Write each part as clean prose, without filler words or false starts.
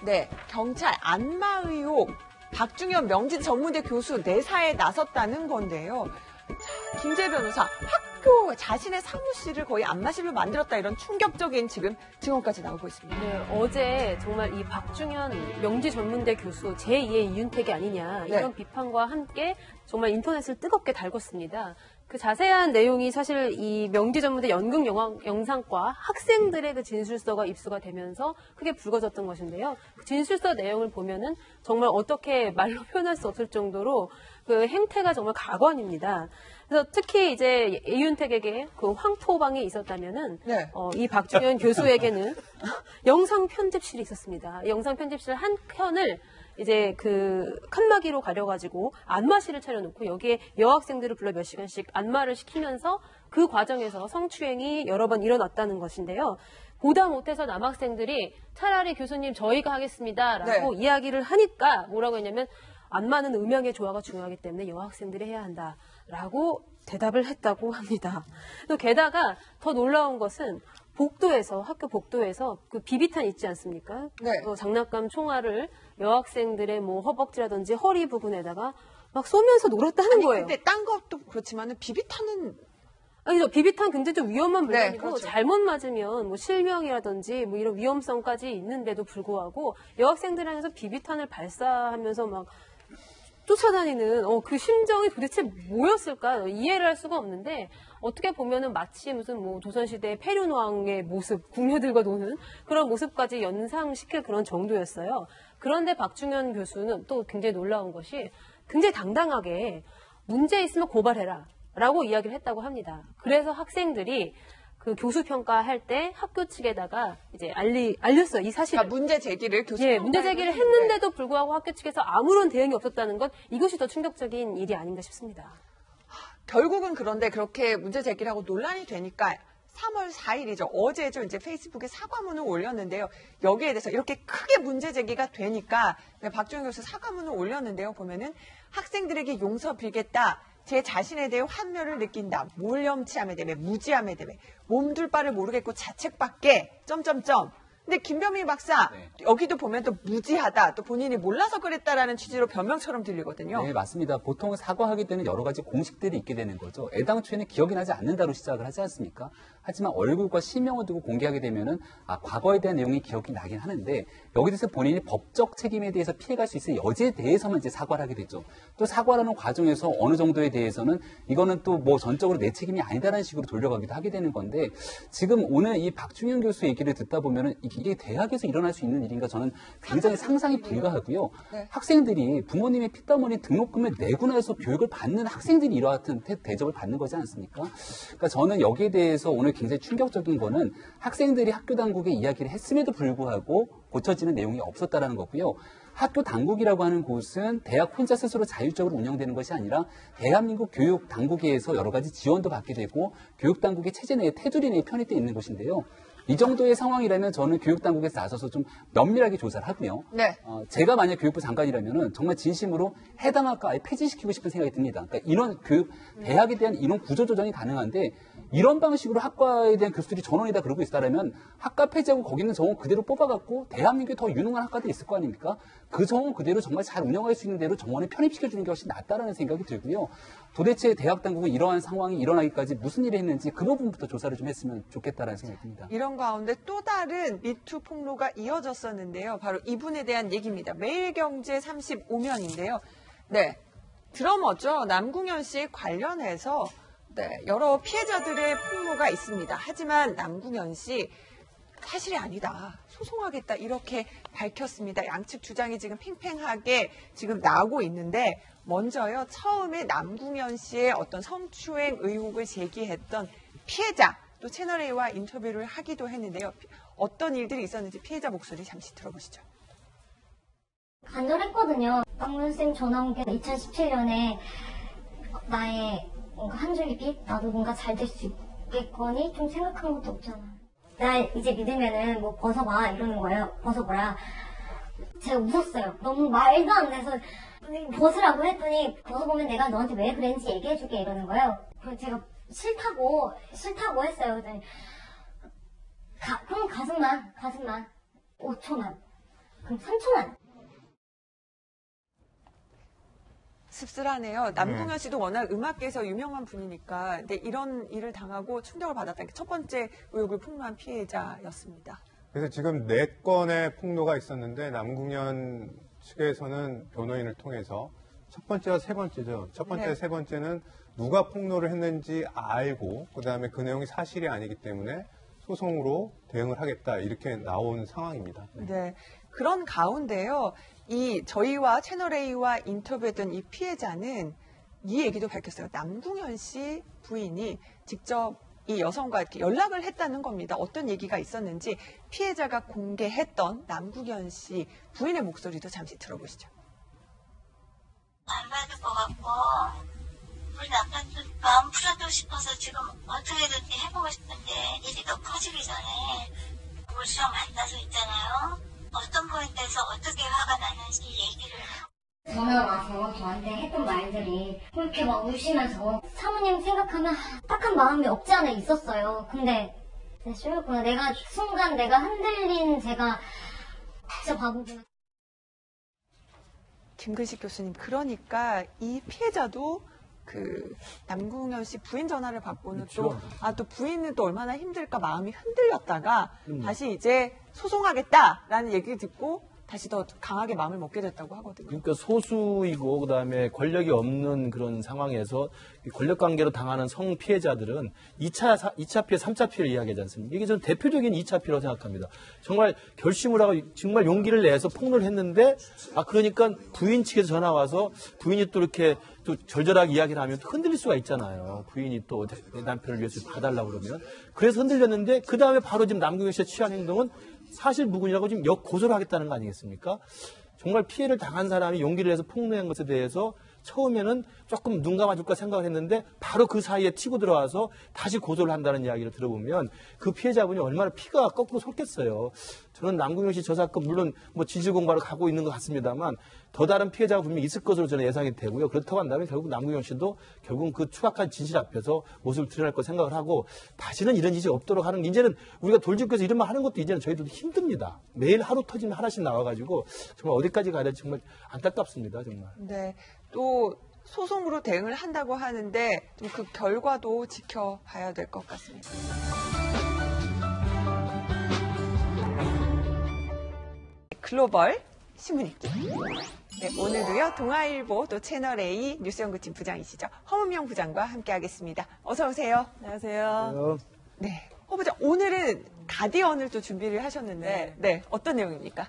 네, 경찰 안마 의혹, 박중현 명지전문대 교수 내사에 나섰다는 건데요. 김재 변호사, 학교 자신의 사무실을 거의 안마실로 만들었다 이런 충격적인 지금 증언까지 나오고 있습니다. 네, 어제 정말 이 박중현 명지전문대 교수 제2의 이윤택이 아니냐 이런 네. 비판과 함께 정말 인터넷을 뜨겁게 달궜습니다. 그 자세한 내용이 사실 이 명지전문대 연극 영상과 학생들의 그 진술서가 입수가 되면서 크게 불거졌던 것인데요. 그 진술서 내용을 보면은 정말 어떻게 말로 표현할 수 없을 정도로 그 행태가 정말 가관입니다. 그래서 특히 이제 이윤택에게 그 황토방이 있었다면은 네. 이 박중현 교수에게는 영상 편집실이 있었습니다. 영상 편집실 한 편을 이제 그 칸막이로 가려가지고 안마실을 차려놓고 여기에 여학생들을 불러 몇 시간씩 안마를 시키면서 그 과정에서 성추행이 여러 번 일어났다는 것인데요. 보다 못해서 남학생들이 차라리 교수님 저희가 하겠습니다라고 네. 이야기를 하니까 뭐라고 했냐면 안마는 음향의 조화가 중요하기 때문에 여학생들이 해야 한다라고 대답을 했다고 합니다. 또 게다가 더 놀라운 것은 복도에서 학교 복도에서 그 비비탄 있지 않습니까? 네. 장난감 총알을 여학생들의 뭐 허벅지라든지 허리 부분에다가 막 쏘면서 놀았다는 아니, 거예요. 근데 딴 것도 그렇지만은 비비탄은 아니, 비비탄 굉장히 좀 위험한 네, 물건이고 그렇죠. 잘못 맞으면 뭐 실명이라든지 뭐 이런 위험성까지 있는데도 불구하고 여학생들 향해서 비비탄을 발사하면서 막 쫓아다니는 그 심정이 도대체 뭐였을까 이해를 할 수가 없는데 어떻게 보면은 마치 무슨 뭐 조선시대 패륜왕의 모습 궁녀들과 노는 그런 모습까지 연상시킬 그런 정도였어요. 그런데 박중현 교수는 또 굉장히 놀라운 것이 굉장히 당당하게 문제 있으면 고발해라 라고 이야기를 했다고 합니다. 그래서 학생들이 그 교수 평가할 때 학교 측에다가 이제 알렸어요. 이 사실을. 그러니까 문제 제기를 교수 예, 문제 제기를 했는데도 불구하고 학교 측에서 아무런 대응이 없었다는 건 이것이 더 충격적인 일이 아닌가 싶습니다. 결국은 그런데 그렇게 문제 제기를 하고 논란이 되니까 3월 4일이죠. 어제죠. 이제 페이스북에 사과문을 올렸는데요. 여기에 대해서 이렇게 크게 문제 제기가 되니까 박중현 교수 사과문을 올렸는데요. 보면은 학생들에게 용서 빌겠다. 제 자신에 대해 환멸을 느낀다. 몰염치함에 대해, 무지함에 대해, 몸둘 바를 모르겠고 자책밖에 점점점. 근데 김병민 박사 여기도 보면 또 무지하다. 또 본인이 몰라서 그랬다라는 취지로 변명처럼 들리거든요. 네, 맞습니다. 보통 사과하게 되는 여러 가지 공식들이 있게 되는 거죠. 애당초에는 기억이 나지 않는다로 시작을 하지 않습니까? 하지만 얼굴과 실명을 두고 공개하게 되면은 과거에 대한 내용이 기억이 나긴 하는데 여기 대해서 본인이 법적 책임에 대해서 피해갈 수 있을 여지에 대해서만 이제 사과를 하게 되죠. 또 사과라는 과정에서 어느 정도에 대해서는 이거는 또 뭐 전적으로 내 책임이 아니다라는 식으로 돌려가기도 하게 되는 건데 지금 오늘 이 박중현 교수 얘기를 듣다 보면은 이게 대학에서 일어날 수 있는 일인가 저는 굉장히 상상이 불가하고요. 네. 학생들이 부모님의 피땀흘린 등록금을 내고 나서 교육을 받는 학생들이 이와 같은 대접을 받는 거지 않습니까? 그러니까 저는 여기에 대해서 오늘 굉장히 충격적인 거는 학생들이 학교 당국에 이야기를 했음에도 불구하고 고쳐지는 내용이 없었다라는 거고요. 학교 당국이라고 하는 곳은 대학 혼자 스스로 자율적으로 운영되는 것이 아니라 대한민국 교육 당국에서 여러 가지 지원도 받게 되고 교육 당국의 체제 내에 테두리 내에 편입되어 있는 것인데요. 이 정도의 상황이라면 저는 교육당국에서 나서서 좀 면밀하게 조사를 하고요. 네. 제가 만약 교육부 장관이라면은 정말 진심으로 해당 학과 아예 폐지시키고 싶은 생각이 듭니다. 그러니까 이런 대학에 대한 이런 구조조정이 가능한데 이런 방식으로 학과에 대한 교수들이 전원이다 그러고 있다라면 학과 폐지하고 거기는 정원 그대로 뽑아갖고 대한민국에 더 유능한 학과들이 있을 거 아닙니까? 그 정원 그대로 정말 잘 운영할 수 있는 대로 정원에 편입시켜주는 것이 낫다라는 생각이 들고요. 도대체 대학 당국은 이러한 상황이 일어나기까지 무슨 일을 했는지 그 부분부터 조사를 좀 했으면 좋겠다라는 생각이 듭니다. 이런 가운데 또 다른 미투 폭로가 이어졌었는데요. 바로 이분에 대한 얘기입니다. 매일경제 35면인데요. 네, 드러머죠. 남궁현 씨 관련해서 여러 피해자들의 폭로가 있습니다. 하지만 남궁현 씨 사실이 아니다. 소송하겠다. 이렇게 밝혔습니다. 양측 주장이 지금 팽팽하게 지금 나오고 있는데 먼저요. 처음에 남궁현 씨의 어떤 성추행 의혹을 제기했던 피해자 또 채널A와 인터뷰를 하기도 했는데요. 어떤 일들이 있었는지 피해자 목소리 잠시 들어보시죠. 간절했거든요. 박문쌤 전화 온 게 2017년에 나의 뭔가 한 줄기 빛? 나도 뭔가 잘 될 수 있겠거니? 좀 생각한 것도 없잖아. 나 이제 믿으면은 뭐 벗어봐 이러는 거예요. 벗어보라. 제가 웃었어요. 너무 말도 안 돼서 벗으라고 했더니 벗어보면 내가 너한테 왜 그랬는지 얘기해줄게 이러는 거예요. 그래서 제가 싫다고 했어요. 그랬더니 그럼 가슴만 5초만 그럼 3천만. 씁쓸하네요. 남궁현 씨도 워낙 음악계에서 유명한 분이니까 근데 이런 일을 당하고 충격을 받았다는 게 첫 번째 의혹을 폭로한 피해자였습니다. 그래서 지금 4건의 폭로가 있었는데 남궁현 측에서는 변호인을 통해서 첫 번째와 세 번째죠. 첫 번째, 네. 세 번째는 누가 폭로를 했는지 알고 그다음에 그 내용이 사실이 아니기 때문에 소송으로 대응을 하겠다 이렇게 나온 상황입니다. 네. 그런 가운데요. 이 저희와 채널A와 인터뷰했던 이 피해자는 이 얘기도 밝혔어요. 남궁현 씨 부인이 직접 이 여성과 이렇게 연락을 했다는 겁니다. 어떤 얘기가 있었는지 피해자가 공개했던 남궁현 씨 부인의 목소리도 잠시 들어보시죠. 안 받을 것 같고 우리 남편도 마음 풀어주고 싶어서 지금 어떻게든지 해보고 싶은데 일이 더 커지기 전에 우리랑 만나서 있잖아요. 어떤 포인트에서 어떻게 화가 나는지 얘기를 전화 와서 저한테 했던 말들이 그렇게 막 우시면서 사모님 생각하면 딱한 마음이 없지 않아 있었어요. 근데 싫었구나. 내가 순간 내가 흔들린 제가 진짜 바보구나. 김근식 교수님, 그러니까 이 피해자도 그 남궁현 씨 부인 전화를 받고는 그렇죠. 또 부인은 또 얼마나 힘들까 마음이 흔들렸다가 다시 이제 소송하겠다라는 얘기를 듣고 다시 더 강하게 마음을 먹게 됐다고 하거든요. 그러니까 소수이고 그다음에 권력이 없는 그런 상황에서 권력 관계로 당하는 성 피해자들은 2차 피해, 3차 피해를 이야기하지 않습니까? 이게 저는 대표적인 2차 피해라고 생각합니다. 정말 결심을 하고 정말 용기를 내서 폭로를 했는데 그러니까 부인 측에서 전화 와서 부인이 또 이렇게 또 절절하게 이야기를 하면 또 흔들릴 수가 있잖아요. 부인이 또 내 남편을 위해서 봐달라고 그러면. 그래서 흔들렸는데 그 다음에 바로 지금 남궁현 씨의 취한 행동은 사실 무근이라고 지금 역고소를 하겠다는 거 아니겠습니까? 정말 피해를 당한 사람이 용기를 내서 폭로한 것에 대해서 처음에는 조금 눈 감아줄까 생각을 했는데 바로 그 사이에 튀고 들어와서 다시 고소를 한다는 이야기를 들어보면 그 피해자분이 얼마나 피가 거꾸로 솟겠어요. 저는 남궁현 씨 저 사건 물론 뭐 진실 공방을 가고 있는 것 같습니다만 더 다른 피해자가 분명히 있을 것으로 저는 예상이 되고요. 그렇다고 한다면 결국 남궁현 씨도 결국은 그 추악한 진실 앞에서 모습을 드러날 거 생각을 하고 다시는 이런 일이 없도록 하는 이제는 우리가 돌직구에서 이런 말 하는 것도 이제는 저희들도 힘듭니다. 매일 하루 터지면 하나씩 나와가지고 정말 어디까지 가야 될지 정말 안타깝습니다. 정말. 네. 또 소송으로 대응을 한다고 하는데 좀 그 결과도 지켜봐야 될 것 같습니다. 글로벌 신문읽기. 네, 오늘도요 동아일보 또 채널A 뉴스연구팀 부장이시죠. 허문명 부장과 함께하겠습니다. 어서 오세요. 안녕하세요. 네, 허 부장 오늘은 가디언을 또 준비를 하셨는데 네, 어떤 내용입니까?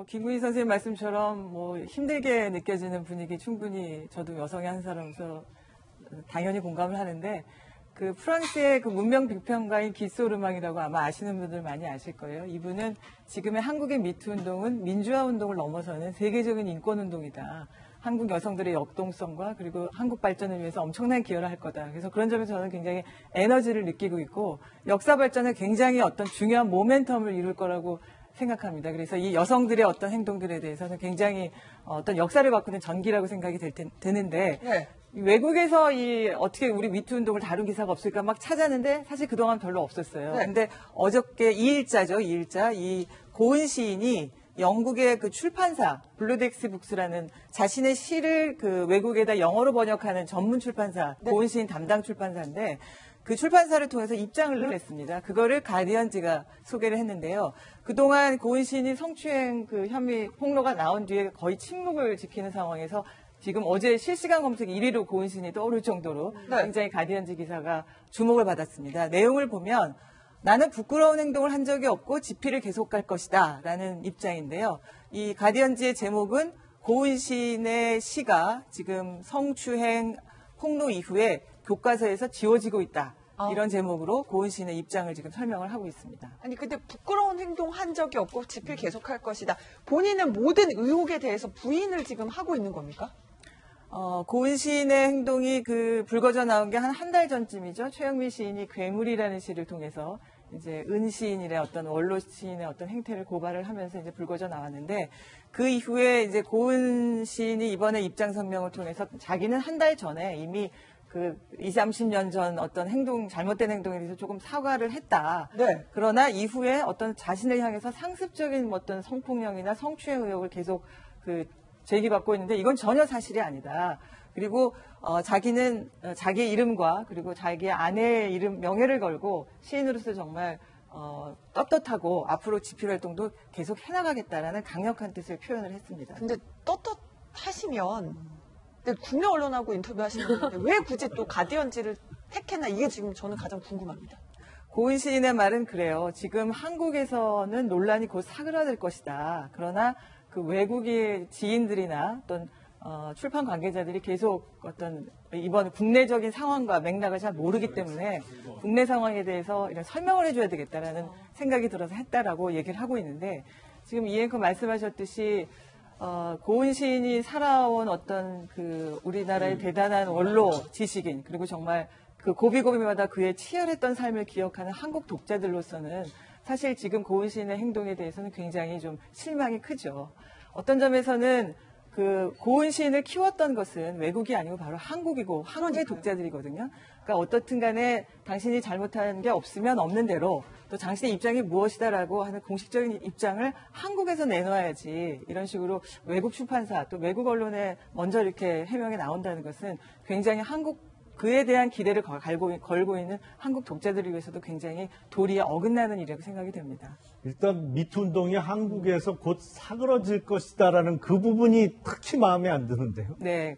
김구희 선생님 말씀처럼 힘들게 느껴지는 분위기 충분히 저도 여성의 한 사람으로서 당연히 공감을 하는데 그 프랑스의 그 문명 비평가인 기소르망이라고 아마 아시는 분들 많이 아실 거예요. 이분은 지금의 한국의 미투 운동은 민주화 운동을 넘어서는 세계적인 인권 운동이다. 한국 여성들의 역동성과 그리고 한국 발전을 위해서 엄청난 기여를 할 거다. 그래서 그런 점에서 저는 굉장히 에너지를 느끼고 있고 역사 발전에 굉장히 어떤 중요한 모멘텀을 이룰 거라고 생각합니다. 그래서 이 여성들의 어떤 행동들에 대해서는 굉장히 어떤 역사를 바꾸는 전기라고 생각이 드는데 네. 외국에서 어떻게 우리 미투 운동을 다룬 기사가 없을까 막 찾았는데 사실 그동안 별로 없었어요. 네. 근데 어저께 2일자 이 고은 시인이 영국의 그 출판사 블루덱스 북스라는 자신의 시를 그 외국에다 영어로 번역하는 전문 출판사 고은 시인 담당 출판사인데 그 출판사를 통해서 입장을 냈습니다. 그거를 가디언지가 소개를 했는데요. 그동안 고은 시인이 성추행 그 혐의 폭로가 나온 뒤에 거의 침묵을 지키는 상황에서 지금 어제 실시간 검색 1위로 고은 시인이 떠오를 정도로 굉장히 가디언지 기사가 주목을 받았습니다. 내용을 보면 나는 부끄러운 행동을 한 적이 없고 집필을 계속 갈 것이다 라는 입장인데요. 이 가디언지의 제목은 고은 시인의 시가 지금 성추행 폭로 이후에 교과서에서 지워지고 있다. 이런 제목으로 고은 시인의 입장을 지금 설명을 하고 있습니다. 아니 근데 부끄러운 행동 한 적이 없고 집필 계속할 것이다. 본인은 모든 의혹에 대해서 부인을 지금 하고 있는 겁니까? 고은 시인의 행동이 그 불거져 나온 게 한 달 전쯤이죠. 최영미 시인이 괴물이라는 시를 통해서 이제 은 시인이의 어떤 원로 시인의 어떤 행태를 고발을 하면서 이제 불거져 나왔는데 그 이후에 이제 고은 시인이 이번에 입장 성명을 통해서 자기는 한 달 전에 이미 그 20, 30년 전 어떤 잘못된 행동에 대해서 조금 사과를 했다. 네. 그러나 이후에 어떤 자신을 향해서 상습적인 어떤 성폭력이나 성추행 의혹을 계속 제기받고 있는데 이건 전혀 사실이 아니다. 그리고 자기는 자기 이름과 그리고 자기의 아내의 이름, 명예를 걸고 시인으로서 정말 떳떳하고 앞으로 집필 활동도 계속 해나가겠다라는 강력한 뜻을 표현을 했습니다. 근데 떳떳하시면 근데 국내 언론하고 인터뷰하시는 분인데 왜 굳이 또 가디언지를 택했나 이게 지금 저는 가장 궁금합니다. 고은 시인의 말은 그래요. 지금 한국에서는 논란이 곧 사그라들 것이다. 그러나 그 외국의 지인들이나 어떤 출판 관계자들이 계속 어떤 이번 국내적인 상황과 맥락을 잘 모르기 때문에 국내 상황에 대해서 이런 설명을 해줘야 되겠다라는 생각이 들어서 했다라고 얘기를 하고 있는데 지금 이 앵커 말씀하셨듯이 고은 시인이 살아온 어떤 그 우리나라의 대단한 원로 지식인 그리고 정말 그 고비고비마다 그의 치열했던 삶을 기억하는 한국 독자들로서는 사실 지금 고은 시인의 행동에 대해서는 굉장히 좀 실망이 크죠. 어떤 점에서는 그 고은 시인을 키웠던 것은 외국이 아니고 바로 한국이고 한국의 독자들이거든요. 그러니까 어떻든 간에 당신이 잘못한 게 없으면 없는 대로 또 당신의 입장이 무엇이다라고 하는 공식적인 입장을 한국에서 내놔야지 이런 식으로 외국 출판사 또 외국 언론에 먼저 이렇게 해명이 나온다는 것은 굉장히 그에 대한 기대를 걸고 있는 한국 독자들을 위해서도 굉장히 도리에 어긋나는 일이라고 생각이 됩니다. 일단 미투 운동이 한국에서 곧 사그러질 것이다라는 그 부분이 특히 마음에 안 드는데요. 네.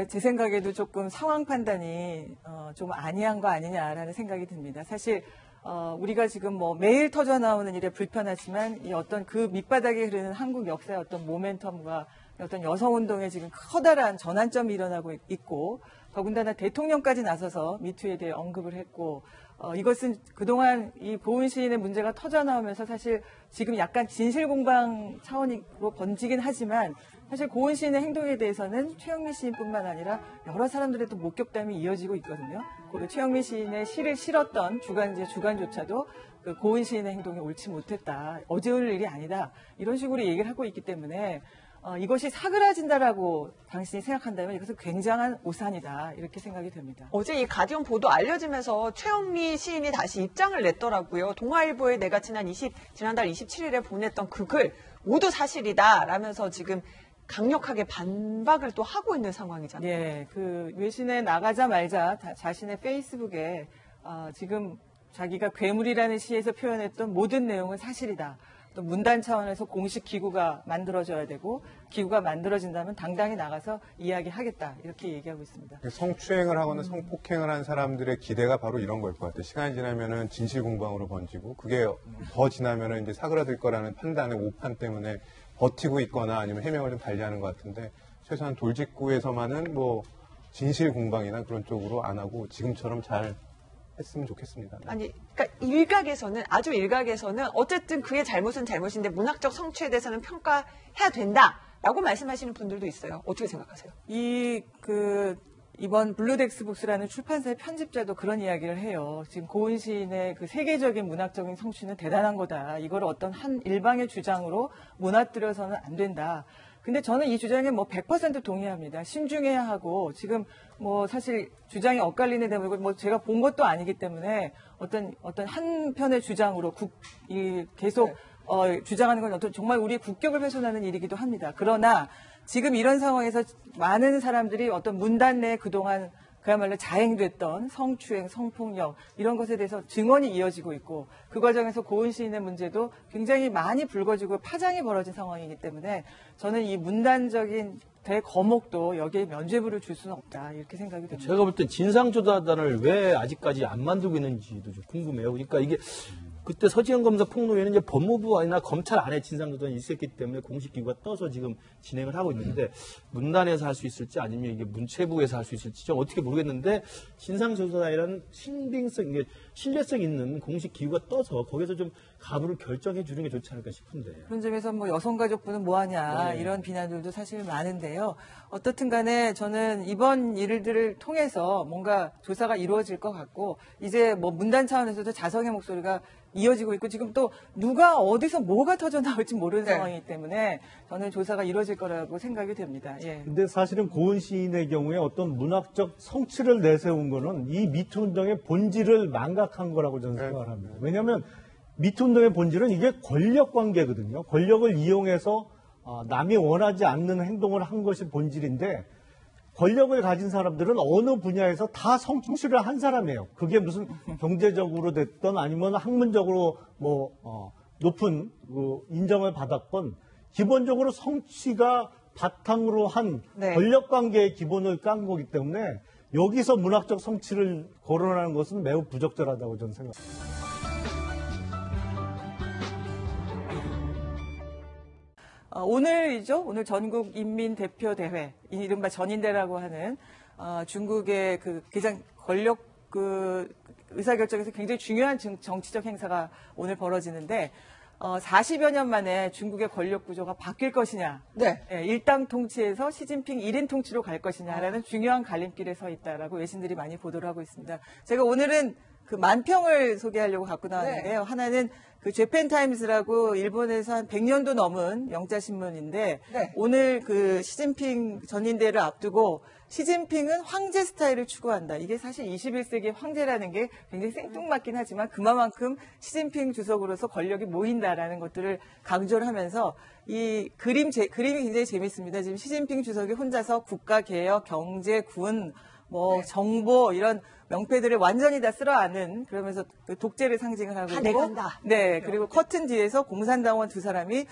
제 생각에도 조금 상황 판단이 좀 아니한 거 아니냐라는 생각이 듭니다. 사실 우리가 지금 뭐 매일 터져 나오는 일에 불편하지만 이 어떤 그 밑바닥에 흐르는 한국 역사의 어떤 모멘텀과 어떤 여성운동에 지금 커다란 전환점이 일어나고 있고 더군다나 대통령까지 나서서 미투에 대해 언급을 했고 이것은 그동안 이 고은 시인의 문제가 터져 나오면서 사실 지금 약간 진실공방 차원으로 번지긴 하지만 사실 고은 시인의 행동에 대해서는 최영미 시인뿐만 아니라 여러 사람들의 또 목격담이 이어지고 있거든요. 최영미 시인의 시를 실었던 주간조차도 그 고은 시인의 행동이 옳지 못했다. 어제올 일이 아니다. 이런 식으로 얘기를 하고 있기 때문에 이것이 사그라진다라고 당신이 생각한다면 이것은 굉장한 오산이다. 이렇게 생각이 됩니다. 어제 이 가디언 보도 알려지면서 최영미 시인이 다시 입장을 냈더라고요. 동아일보에 내가 지난달 27일에 보냈던 그 글 모두 사실이다. 라면서 지금 강력하게 반박을 또 하고 있는 상황이잖아요. 네, 그 외신에 나가자 말자 자신의 페이스북에 지금 자기가 괴물이라는 시에서 표현했던 모든 내용은 사실이다. 또 문단 차원에서 공식 기구가 만들어져야 되고 기구가 만들어진다면 당당히 나가서 이야기하겠다 이렇게 얘기하고 있습니다. 성추행을 하거나 성폭행을 한 사람들의 기대가 바로 이런 걸 것 같아요. 시간이 지나면은 진실공방으로 번지고 그게 더 지나면은 이제 사그라들 거라는 판단의 오판 때문에 버티고 있거나 아니면 해명을 좀 달리하는 것 같은데 최소한 돌직구에서만은 뭐 진실공방이나 그런 쪽으로 안 하고 지금처럼 잘 했으면 좋겠습니다. 아니, 그러니까 아주 일각에서는 어쨌든 그의 잘못은 잘못인데 문학적 성취에 대해서는 평가해야 된다라고 말씀하시는 분들도 있어요. 어떻게 생각하세요? 이번 블루덱스북스라는 출판사의 편집자도 그런 이야기를 해요. 지금 고은 시인의 그 세계적인 문학적인 성취는 대단한 거다. 이걸 어떤 한 일방의 주장으로 무너뜨려서는 안 된다. 근데 저는 이 주장에 100% 동의합니다. 신중해야 하고 지금 사실 주장이 엇갈리는 대목을 제가 본 것도 아니기 때문에 어떤 한편의 주장으로 계속 주장하는 건 정말 우리의 국격을 훼손하는 일이기도 합니다. 그러나 지금 이런 상황에서 많은 사람들이 어떤 문단 내에 그동안 그야말로 자행됐던 성추행, 성폭력 이런 것에 대해서 증언이 이어지고 있고 그 과정에서 고은 시인의 문제도 굉장히 많이 불거지고 파장이 벌어진 상황이기 때문에 저는 이 문단적인 대거목도 여기에 면죄부를 줄 수는 없다 이렇게 생각이 됩니다. 제가 볼 때 진상조사단을 왜 아직까지 안 만들고 있는지도 좀 궁금해요. 그러니까 이게 그때 서지현 검사 폭로에는 이제 법무부 아니나 검찰 안에 진상조사단이 있었기 때문에 공식 기구가 떠서 지금 진행을 하고 있는데 문단에서 할 수 있을지 아니면 이게 문체부에서 할 수 있을지 좀 어떻게 모르겠는데 진상조사단이라는 이게 신뢰성 있는 공식 기구가 떠서 거기서 좀 가부를 결정해 주는 게 좋지 않을까 싶은데. 그런 점에서 여성가족부는 뭐하냐 이런 비난들도 사실 많은데요. 어떻든 간에 저는 이번 일들을 통해서 뭔가 조사가 이루어질 것 같고 이제 문단 차원에서도 자성의 목소리가 이어지고 있고 지금 또 누가 어디서 뭐가 터져 나올지 모르는 네. 상황이기 때문에 저는 조사가 이루어질 거라고 생각이 됩니다. 예. 근데 사실은 고은 시인의 경우에 어떤 문학적 성취를 내세운 거는 이 미투 운동의 본질을 망각한 거라고 저는 생각을 합니다. 왜냐하면 미투 운동의 본질은 이게 권력 관계거든요. 권력을 이용해서 남이 원하지 않는 행동을 한 것이 본질인데 권력을 가진 사람들은 어느 분야에서 다 성취를 한 사람이에요. 그게 무슨 경제적으로 됐던 아니면 학문적으로 높은 인정을 받았건 기본적으로 성취가 바탕으로 한 네. 권력 관계의 기본을 깐 거기 때문에 여기서 문학적 성취를 거론하는 것은 매우 부적절하다고 저는 생각합니다. 오늘이죠. 오늘 전국 인민대표대회, 이른바 전인대라고 하는 중국의 그 가장 권력 의사결정에서 굉장히 중요한 정치적 행사가 오늘 벌어지는데 40여 년 만에 중국의 권력 구조가 바뀔 것이냐, 네. 일당 통치에서 시진핑 1인 통치로 갈 것이냐라는 중요한 갈림길에 서 있다라고 외신들이 많이 보도를 하고 있습니다. 제가 오늘은 그 만평을 소개하려고 갖고 나왔는데요. 하나는 그 재팬타임스라고 일본에서 한 100년도 넘은 영자신문인데 네. 오늘 그 시진핑 전인대를 앞두고 시진핑은 황제 스타일을 추구한다. 이게 사실 21세기 황제라는 게 굉장히 생뚱맞긴 하지만 그만큼 시진핑 주석으로서 권력이 모인다라는 것들을 강조를 하면서 이 그림이 굉장히 재밌습니다. 지금 시진핑 주석이 혼자서 국가개혁, 경제, 군, 정보 이런 명패들을 완전히 다 쓸어안은 그러면서 그 독재를 상징을 하고 다 있고 내가 한다. 네, 그리고 커튼 뒤에서 공산당원 두 사람이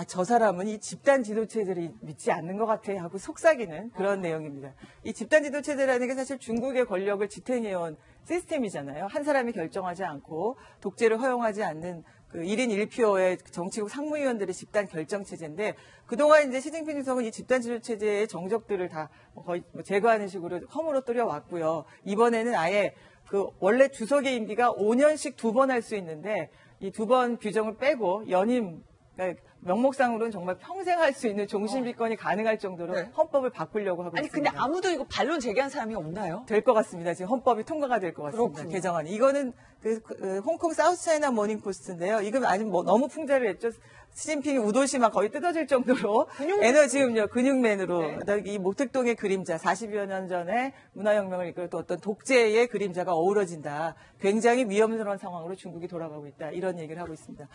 저 사람은 이 집단 지도체제를 믿지 않는 것 같아 하고 속삭이는 그런 내용입니다. 이 집단 지도체제라는 게 사실 중국의 권력을 지탱해온 시스템이잖아요. 한 사람이 결정하지 않고 독재를 허용하지 않는 그 1인 1표의 정치국 상무위원들의 집단 결정 체제인데 그동안 이제 시진핑 주석은 이 집단 지도 체제의 정적들을 다 거의 제거하는 식으로 허물어 뜨려 왔고요. 이번에는 아예 그 원래 주석의 임기가 5년씩 2번 할 수 있는데 이 2번 규정을 빼고 연임 그러니까 명목상으로는 정말 평생 할 수 있는 종신비권이 가능할 정도로 네. 헌법을 바꾸려고 하고 아니 있습니다. 근데 아무도 이거 반론 제기한 사람이 없나요? 될 것 같습니다. 지금 헌법이 통과가 될 것 같습니다. 그렇군요. 개정안이. 이거는 홍콩 사우스차이나 모닝포스트인데요. 이건 아직 너무 풍자를 했죠. 시진핑이 우도시만 거의 뜯어질 정도로 에너지음료 근육맨으로 이 모택동의 그림자 40여 년 전에 문화혁명을 이끌었던 어떤 독재의 그림자가 어우러진다. 굉장히 위험스러운 상황으로 중국이 돌아가고 있다. 이런 얘기를 하고 있습니다.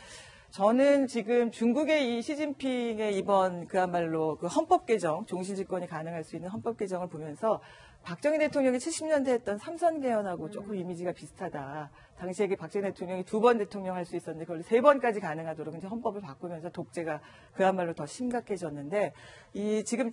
저는 지금 중국의 이 시진핑의 이번 그야말로 그 헌법 개정, 종신집권이 가능할 수 있는 헌법 개정을 보면서 박정희 대통령이 70년대 했던 삼선 개헌하고 조금 이미지가 비슷하다. 당시에 박정희 대통령이 2번 대통령 할 수 있었는데 그걸 3번까지 가능하도록 이제 헌법을 바꾸면서 독재가 그야말로 더 심각해졌는데 이 지금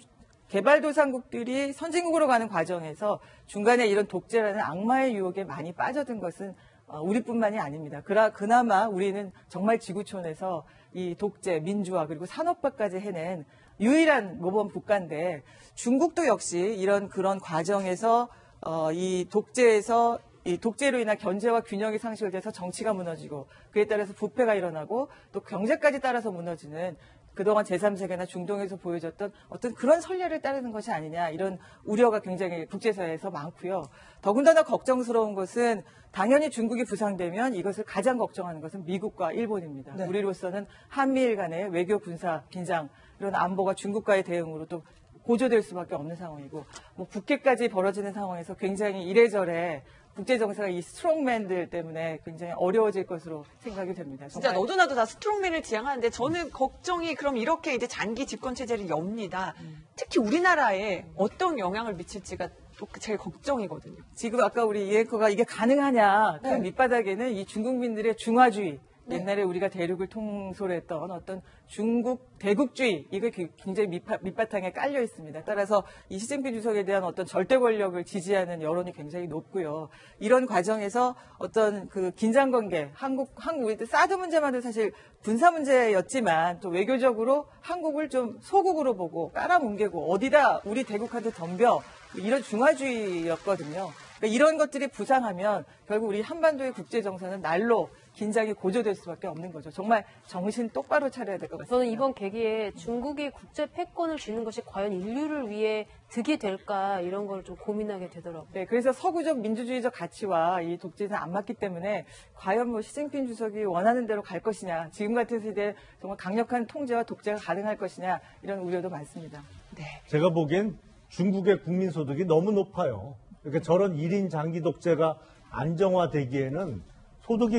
개발도상국들이 선진국으로 가는 과정에서 중간에 이런 독재라는 악마의 유혹에 많이 빠져든 것은 우리뿐만이 아닙니다. 그나마 우리는 정말 지구촌에서 이 독재, 민주화 그리고 산업화까지 해낸 유일한 모범 국가인데 중국도 역시 이런 그런 과정에서 이 독재로 인한 견제와 균형이 상실돼서 정치가 무너지고 그에 따라서 부패가 일어나고 또 경제까지 따라서 무너지는 그동안 제3세계나 중동에서 보여줬던 어떤 그런 선례를 따르는 것이 아니냐 이런 우려가 굉장히 국제사회에서 많고요. 더군다나 걱정스러운 것은 당연히 중국이 부상되면 이것을 가장 걱정하는 것은 미국과 일본입니다. 네. 우리로서는 한미일 간의 외교 군사 긴장 이런 안보가 중국과의 대응으로 또 고조될 수밖에 없는 상황이고 북핵까지 벌어지는 상황에서 굉장히 이래저래 국제정세가 이 스트롱맨들 때문에 굉장히 어려워질 것으로 생각이 됩니다. 진짜 너도 나도 다 스트롱맨을 지향하는데 저는 걱정이 그럼 이렇게 이제 장기 집권 체제를 엽니다. 특히 우리나라에 어떤 영향을 미칠지가 또 제일 걱정이거든요. 지금 아까 우리 이 앵커가 이게 가능하냐 그 네. 밑바닥에는 이 중국민들의 중화주의 네. 옛날에 우리가 대륙을 통솔했던 어떤 중국 대국주의 이거 굉장히 밑바탕에 깔려 있습니다. 따라서 이 시진핑 주석에 대한 어떤 절대 권력을 지지하는 여론이 굉장히 높고요. 이런 과정에서 어떤 그 긴장 관계 한국 사드 문제만도 사실 군사 문제였지만 또 외교적으로 한국을 좀 소국으로 보고 깔아뭉개고 어디다 우리 대국한테 덤벼 이런 중화주의였거든요. 그러니까 이런 것들이 부상하면 결국 우리 한반도의 국제 정세는 날로 긴장이 고조될 수밖에 없는 거죠. 정말 정신 똑바로 차려야 될 것 같습니다. 저는 이번 계기에 중국이 국제 패권을 쥐는 것이 과연 인류를 위해 득이 될까 이런 걸 좀 고민하게 되더라고요. 네, 그래서 서구적 민주주의적 가치와 이 독재는 안 맞기 때문에 과연 뭐 시진핑 주석이 원하는 대로 갈 것이냐, 지금 같은 시대에 정말 강력한 통제와 독재가 가능할 것이냐 이런 우려도 많습니다. 제가 보기엔 중국의 국민소득이 너무 높아요. 그러니까 저런 1인 장기 독재가 안정화되기에는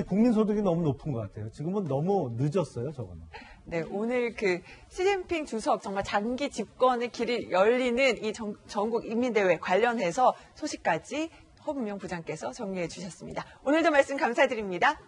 국민소득이 너무 높은 것 같아요. 지금은 너무 늦었어요, 저거는. 네, 오늘 그 시진핑 주석 정말 장기 집권의 길이 열리는 이 전국 인민대회 관련해서 소식까지 허문명 부장께서 정리해 주셨습니다. 오늘도 말씀 감사드립니다.